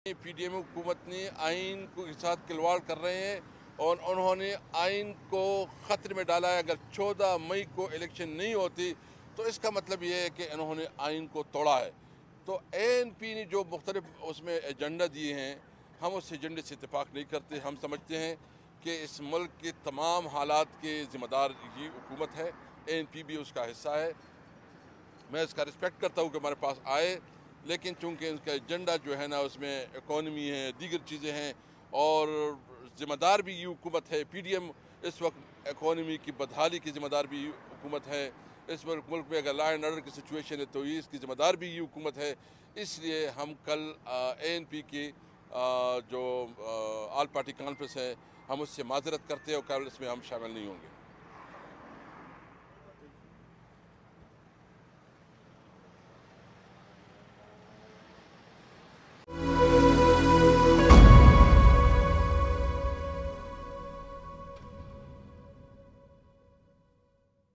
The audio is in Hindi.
पीडीएम हुकूमत ने आइन के साथ खिलवाड़ कर रहे हैं और उन्होंने आइन को ख़तरे में डाला है। अगर 14 मई को इलेक्शन नहीं होती तो इसका मतलब ये है कि इन्होंने आइन को तोड़ा है। तो एएनपी ने जो मुख्तलिफ उसमें एजेंडा दिए हैं, हम उस एजेंडे से इत्तेफाक नहीं करते। हम समझते हैं कि इस मुल्क के तमाम हालात के ज़िम्मेदार ये हुकूमत है, एएनपी भी उसका हिस्सा है। मैं इसका रिस्पेक्ट करता हूँ कि हमारे पास आए, लेकिन चूंकि इनका एजेंडा जो है ना उसमें इकॉनमी है, दीगर चीज़ें हैं और ज़िम्मेदार भी ये हुकूमत है। पीडीएम इस वक्त इकॉनमी की बदहाली की ज़िम्मेदार भी हुकूमत है। इस वक्त मुल्क में अगर लॉ एंड ऑर्डर की सिचुएशन है तो ये इसकी ज़िम्मेदार भी ये हुकूमत है। इसलिए हम कल एएनपी की जो ऑल पार्टी कॉन्फ्रेंस है, हम उससे माजरत करते हैं और कल इसमें हम शामिल नहीं होंगे।